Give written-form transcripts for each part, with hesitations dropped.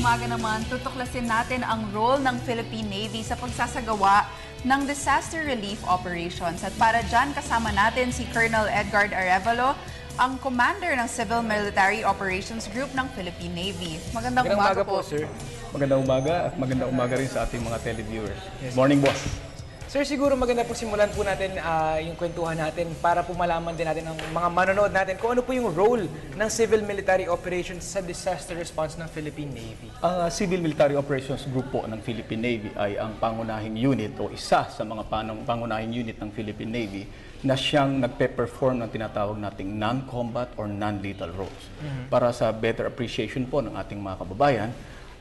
umaga naman, tutuklasin natin ang role ng Philippine Navy sa pagsasagawa ng disaster relief operations. At para dyan, kasama natin si Colonel Edgard Arevalo, ang commander ng Civil Military Operations Group ng Philippine Navy. Magandang umaga po, sir. Magandang umaga at magandang umaga rin sa ating mga televiewers. Yes. Morning, boss. Sir, siguro maganda po simulan po natin yung kwentuhan natin para po malaman din natin ang mga manonood natin kung ano po yung role ng Civil Military Operations sa disaster response ng Philippine Navy. Ang Civil Military Operations Group po ng Philippine Navy ay ang pangunahing unit o isa sa mga pangunahing unit ng Philippine Navy na siyang nagpe-perform ng tinatawag nating non-combat or non-lethal roles. Para sa better appreciation po ng ating mga kababayan,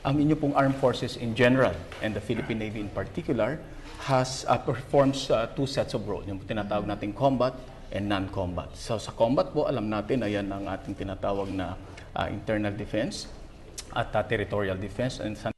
ang inyo pong armed forces in general and the Philippine Navy in particular performs two sets of roles, yung tinatawag nating combat and non-combat. So sa combat po, alam natin, ayan ang ating tinatawag na internal defense at territorial defense. And sa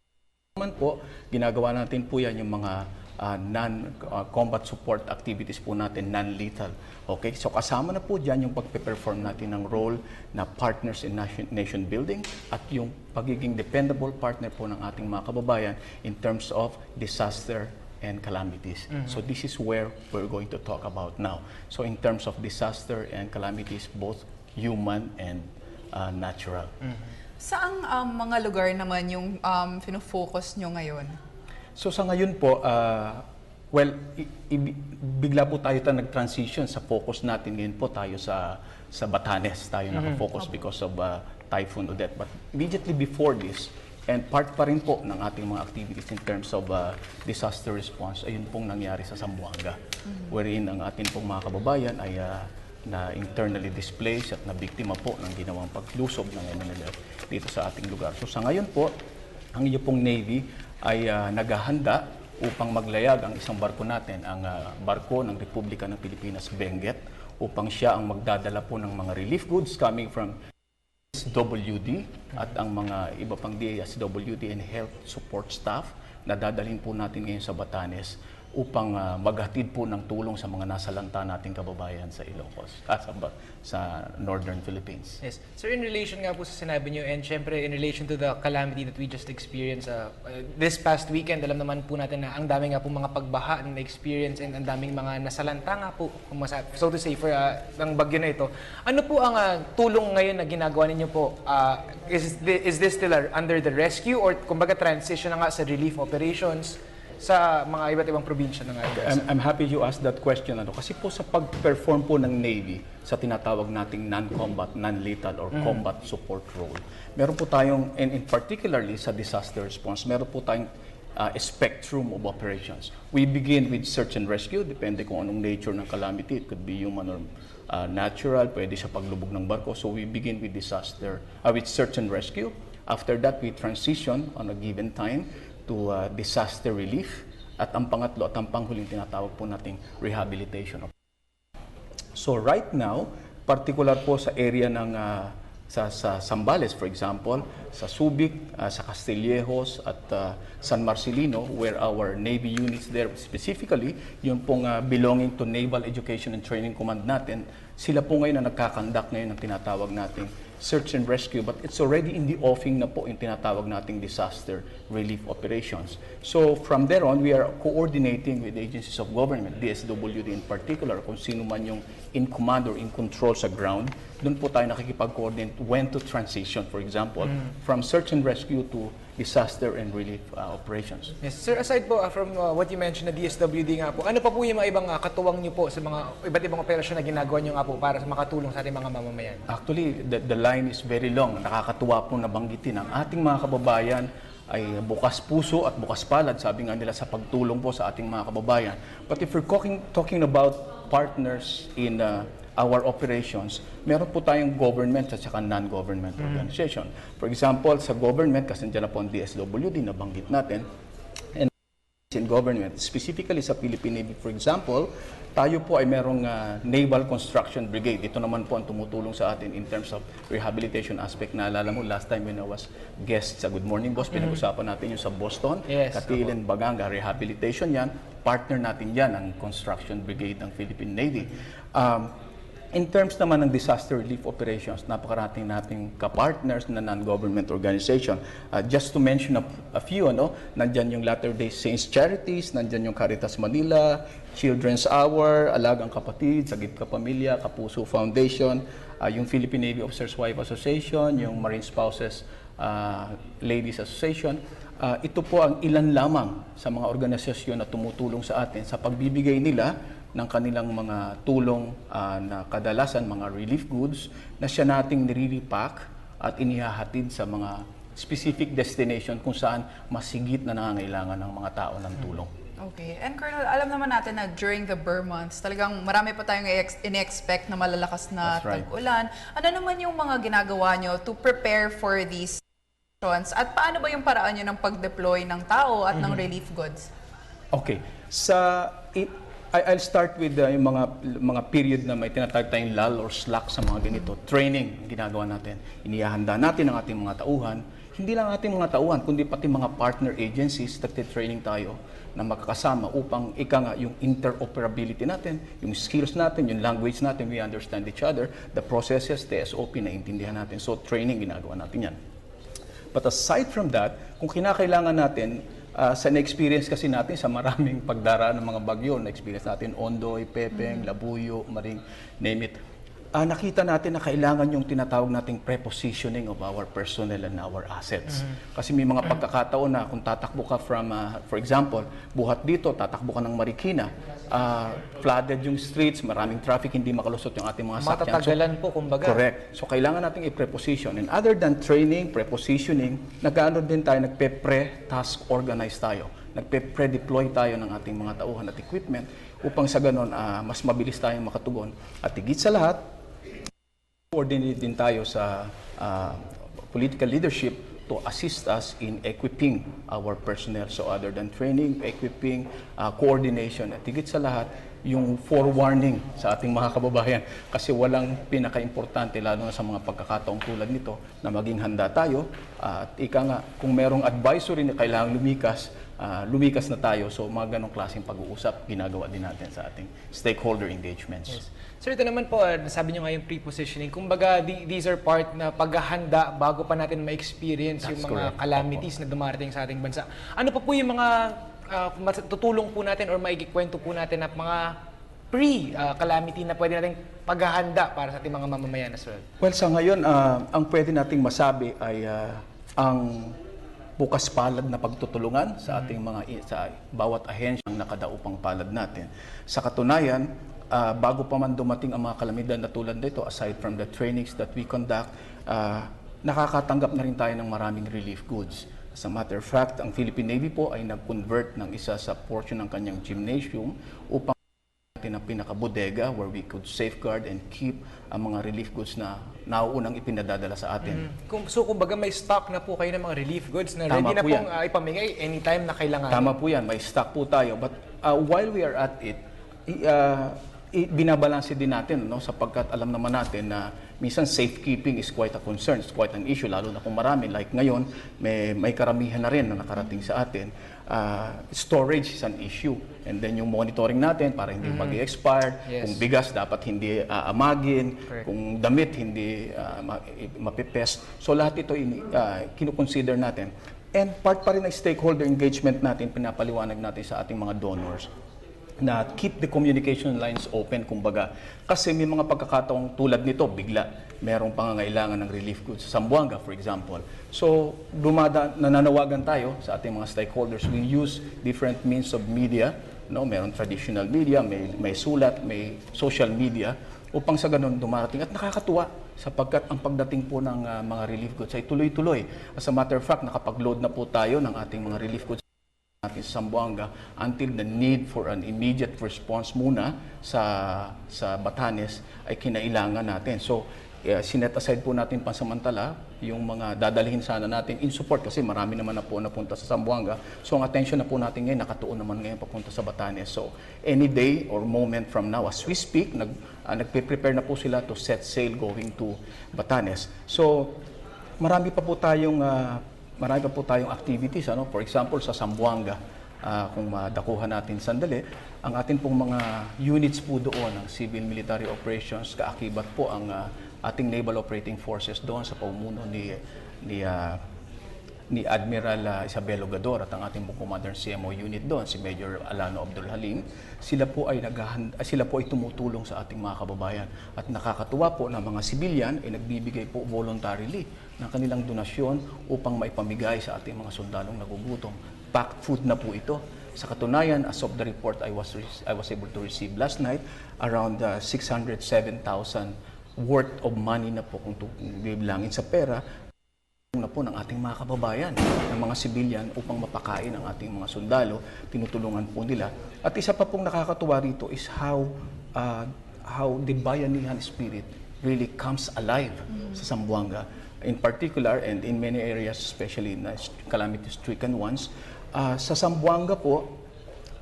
naman po, ginagawa natin po yan yung mga non-combat support activities po natin, non-lethal. Okay? So kasama na po dyan yung pagpe-perform natin ng role na partners in nation building at yung pagiging dependable partner po ng ating mga kababayan in terms of disaster and calamities. So this is where we're going to talk about now. So in terms of disaster and calamities, both human and natural. Saang mga lugar naman yung fino-focus nyo ngayon? So sa ngayon po, bigla po tayo nag-transition sa focus natin. Ngayon po tayo sa Batanes. Tayo naka-focus because of Typhoon Odette. But immediately before this, and part pa rin po ng ating mga activities in terms of disaster response, ayun pong nangyari sa Zamboanga. Wherein ang ating pong mga kababayan ay na internally displaced at na biktima po ng ginawang paglusob ng MNLF dito sa ating lugar. So sa ngayon po, ang inyo pong Navy ay naghahanda upang maglayag ang isang barko natin, ang barko ng Republika ng Pilipinas, Benguet, upang siya ang magdadala po ng mga relief goods coming from DSWD at ang mga iba pang DSWD and health support staff na dadalhin po natin ngayon sa Batanes upang maghatid po ng tulong sa mga nasalanta nating kababayan sa Ilocos, sa Northern Philippines. Yes. Sir, in relation nga po sa sinabi nyo and syempre in relation to the calamity that we just experienced this past weekend, alam naman po natin na ang dami nga po mga pagbaha na experience and ang daming mga nasalanta nga po, so to say, for ang bagyo na ito. Ano po ang tulong ngayon na ginagawa ninyo po? Is this still under the rescue or kumbaga transition na nga sa relief operations sa mga iba't ibang probinsya ng ating I'm happy you asked that question. Kasi po sa pag-perform po ng Navy sa tinatawag nating non-combat, non-lethal or combat support role, meron po tayong, and in particularly sa disaster response, meron po tayong spectrum of operations. We begin with search and rescue, depende kung anong nature ng calamity. It could be human or natural, pwede sa paglubog ng barko. So we begin with with search and rescue. After that, we transition on a given time to disaster relief, at ang pangatlo at ang panghuling tinatawag po nating rehabilitation. So right now, particular po sa area ng sa Zambales, for example, sa Subic, sa Castillejos at San Marcelino, where our Navy units there specifically, yung pong belonging to Naval Education and Training Command natin, sila po ngayon na nagkakandak ngayon ng tinatawag nating search and rescue, but it's already in the offing na po yung tinatawag nating disaster relief operations. So from there on, we are coordinating with agencies of government, DSWD in particular, kung sino man yung in command or in control sa ground. Doon po tayo nakikipag-coordinate when to transition, for example, from search and rescue to disaster and relief operations. Yes. Sir, aside po from what you mentioned na DSWD nga po, ano pa po yung mga ibang katuwang nyo po sa mga iba't ibang operasyon na ginagawa nyo nga po para makatulong sa ating mga mamamayan? Actually, the line is very long. Nakakatuwa po nabanggitin ang ating mga kababayan ay bukas puso at bukas palad, sabi nga nila, sa pagtulong po sa ating mga kababayan. But if we're talking about partners in our operations, meron po tayong government at saka non-government organization. For example, sa government, kasi nandiyan na po ang DSWD, nabanggit natin, and in government, specifically sa Philippine Navy, for example, tayo po ay merong Naval Construction Brigade. Ito naman po ang tumutulong sa atin in terms of rehabilitation aspect. Naalala mo, last time when I was guest sa Good Morning Boss, pinag-usapan natin yung sa Boston, Katilen, Baganga, rehabilitation yan. Partner natin yan, ang Construction Brigade ng Philippine Navy. In terms naman ng disaster relief operations, napakarating nating kapartners na non-government organization. Just to mention a few, nandyan yung Latter-day Saints Charities, nandyan yung Caritas Manila, Children's Hour, Alagang Kapatid, Sagip Ka Pamilya, Kapuso Foundation, yung Philippine Navy Officers Wife Association, yung Marine Spouses Ladies Association. Ito po ang ilan lamang sa mga organisasyon na tumutulong sa atin sa pagbibigay nila ng kanilang mga tulong na kadalasan mga relief goods na siya nating nire-repack at inihahatid sa mga specific destination kung saan masigit na nangangailangan ng mga tao ng tulong. Okay. And Colonel, alam naman natin na during the Burr months, talagang marami pa tayong in-expect na malalakas na That's right. tag-ulan. Ano naman yung mga ginagawa nyo to prepare for these situations? At paano ba yung paraan nyo ng pag-deploy ng tao at ng relief goods? Okay. I'll start with yung mga period na may tinatawag tayong lull or slack sa mga ganito. Training, ginagawa natin. Inihahanda natin ang ating mga tauhan. Hindi lang ating mga tauhan, kundi pati mga partner agencies, nagtitraining tayo na magkakasama upang yung interoperability natin, yung skills natin, yung language natin, we understand each other, the processes, the SOP na intindihan natin. So training, ginagawa natin yan. But aside from that, kung kinakailangan natin, sa na-experience kasi natin sa maraming pagdaraan ng mga bagyo, na-experience natin Ondoy, Pepeng, Labuyo, Maring, name it. Nakita natin na kailangan yung tinatawag nating prepositioning of our personnel and our assets. Kasi may mga pagkakataon na kung tatakbo ka from, for example, buhat dito, tatakbo ka ng Marikina, flooded yung streets, maraming traffic, hindi makalusot yung ating mga sakyan. Matatagalan po, kumbaga. Correct. So, kailangan nating i-preposition. And other than training, prepositioning, nag-ano din tayo, nagpe-pre-task organize tayo. Nagpe-pre-deploy tayo ng ating mga tauhan at equipment upang sa ganon, mas mabilis tayong makatugon. At higit sa lahat, coordinate din tayo sa political leadership to assist us in equipping our personnel. So other than training, equipping, coordination, at higit sa lahat, yung forewarning sa ating mga kababayan. Kasi walang pinaka-importante, lalo na sa mga pagkakataong tulad nito, na maging handa tayo. At ika nga, kung merong advisory na kailangang lumikas na tayo. So mga ganong klaseng pag-uusap, ginagawa din natin sa ating stakeholder engagements. Yes. Sir, ito naman po, sabi nyo nga yung pre-positioning. Kumbaga, these are part na paghahanda bago pa natin ma-experience yung mga calamities na dumarating sa ating bansa. Ano pa po yung mga tutulong po natin or maikikwento po natin na mga pre-calamity na pwede nating paghahanda para sa ating mga mamamayan as well? Well, sa ngayon, ang pwede nating masabi ay ang bukas palad na pagtutulungan sa ating sa bawat ahensyang nakadaupang palad natin. Sa katunayan, bago pa man dumating ang mga kalamidad na tulad nito, aside from the trainings that we conduct, nakakatanggap na rin tayo ng maraming relief goods. As a matter of fact, ang Philippine Navy po ay nag-convert ng isa sa portion ng kanyang gymnasium upang natin ang pinaka-bodega where we could safeguard and keep ang mga relief goods na nauunang ipinadadala sa atin. So, kumbaga may stock na po kayo ng mga relief goods na ready Tama na po pong ipamigay anytime na kailangan. Tama po yan, may stock po tayo. But while we are at it, binabalanse din natin, sapagkat alam naman natin na minsan safekeeping is quite a concern, it's quite an issue, lalo na kung marami. Like ngayon, may karamihan na rin na nakarating sa atin. Storage is an issue. And then yung monitoring natin para hindi mag-expire, Yes. kung bigas dapat hindi aamagin, Correct. kung damit hindi mapipest. So lahat ito kinukonsider natin. And part pa rin ng stakeholder engagement natin, pinapaliwanag natin sa ating mga donors na keep the communication lines open, kumbaga. Kasi may mga pagkakataong tulad nito, bigla merong pangangailangan ng relief goods. Sa Zamboanga, for example. So, nananawagan tayo sa ating mga stakeholders. We use different means of media. Meron traditional media, may sulat, may social media, upang sa ganun dumarating. At nakakatuwa sapagkat ang pagdating po ng mga relief goods ay tuloy-tuloy. As a matter of fact, nakapag-load na po tayo ng ating mga relief goods natin sa Zamboanga until the need for an immediate response muna sa Batanes ay kinailangan natin. So, sinet aside po natin pansamantala yung mga dadalhin sana natin in support kasi marami naman na po napunta sa Zamboanga. So, ang attention na po natin ngayon, nakatuon naman ngayon papunta sa Batanes. So, any day or moment from now, as we speak, nagpe-prepare na po sila to set sail going to Batanes. So, marami pa po tayong activities. For example, sa Zamboanga, kung madakuhan natin sandali, ang atin pong mga units po doon ng Civil Military Operations, kaakibat po ang ating Naval Operating Forces doon sa pamumuno ni Admiral Isabel Ogador at ang ating pong Commander CMO unit doon, si Major Alano Abdul Halim. Sila po ay tumutulong sa ating mga kababayan. At nakakatuwa po na mga sibilyan ay nagbibigay po voluntarily ng kanilang donasyon upang maipamigay sa ating mga sundalong nagugutom. Packed food na po ito. Sa katunayan, as of the report I was able to receive last night, around 607,000 worth of money na po kung bibilangin sa pera na po ng ating mga kababayan, ng mga sibilyan upang mapakain ang ating mga sundalo, tinutulungan po nila. At isa pa pong nakakatuwa rito is how the bayanihan spirit really comes alive sa Zamboanga. In particular, and in many areas, especially in calamity-stricken ones, sa Zamboanga po,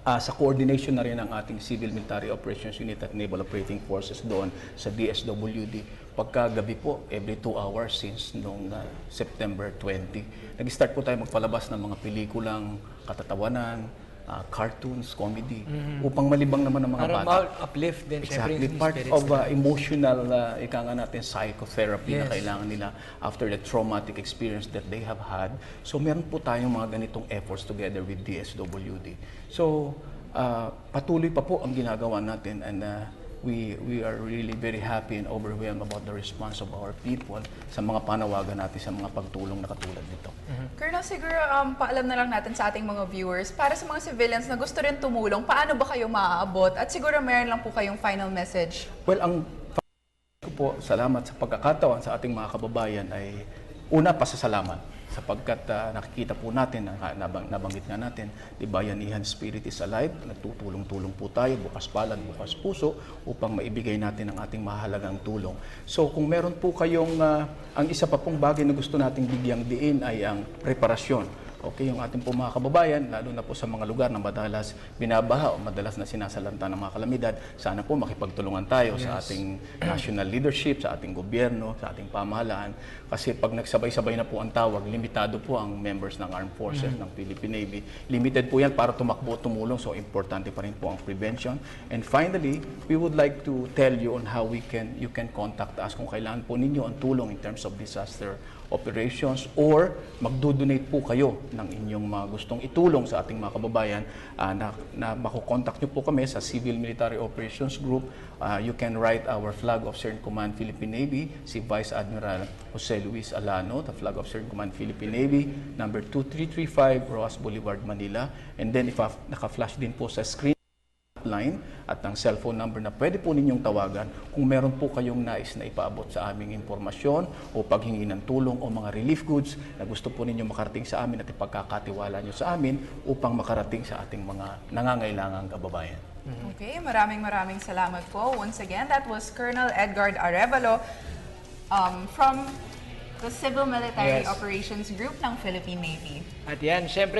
sa coordination na rin ng ating Civil Military Operations Unit at Naval Operating Forces doon sa DSWD, pagkagabi po, every 2 hours since noong September 20, nag-start po tayo magpalabas ng mga pelikulang katatawanan, cartoons, comedy, upang malibang naman ng mga Para bata. uplift din, syempre, Exactly. yung Part spirits of nila. emotional, ika nga natin, psychotherapy na Yes. kailangan nila after the traumatic experience that they have had. So, meron po tayong mga ganitong efforts together with DSWD. So, patuloy pa po ang ginagawa natin, and we are really very happy and overwhelmed about the response of our people sa mga panawagan natin sa mga pagtulong na katulad nito. Colonel, siguro paalam na lang natin sa ating mga viewers, para sa mga civilians na gusto rin tumulong, paano ba kayo maaabot? At siguro meron lang po kayong final message. Well, ang ko po, salamat sa pagkakataon sa ating mga kababayan ay una, pasasalamat sapagkat nakikita po natin, nabanggit nga natin, the bayanihan spirit is alive, nagtutulong-tulong po tayo, bukas palad, bukas puso, upang maibigay natin ang ating mahalagang tulong. So kung meron po kayong, ang isa pa pong bagay na gusto nating bigyang diin ay ang preparasyon. Okay, yung ating po mga kababayan, lalo na po sa mga lugar na madalas binabaha o madalas na sinasalanta ng mga kalamidad, sana po makipagtulungan tayo sa ating national leadership, sa ating gobyerno, sa ating pamahalaan. Kasi pag nagsabay-sabay na po ang tawag, limitado po ang members ng Armed Forces, ng Philippine Navy. Limited po yan para tumakbo at tumulong, so importante pa rin po ang prevention. And finally, we would like to tell you on how you can contact us kung kailangan po ninyo ang tulong in terms of disaster operations, or magdo-donate po kayo ng inyong mga gustong itulong sa ating mga kababayan, na makukontakt nyo po kami sa Civil Military Operations Group. You can write our Flag Officer in Command Philippine Navy, si Vice Admiral Jose Luis Alano, the Flag Officer in Command Philippine Navy, number 2335 Roas Boulevard, Manila. And then if naka-flash din po sa screen line at ang cellphone number na pwede po ninyong tawagan kung meron po kayong nais na ipaabot sa aming impormasyon o paghingi ng tulong o mga relief goods na gusto po ninyo makarating sa amin at ipagkakatiwala nyo sa amin upang makarating sa ating mga nangangailangang kababayan. Okay, maraming salamat po. Once again, that was Colonel Edgar Arevalo from the Civil Military Yes. Operations Group ng Philippine Navy. At yan, syempre,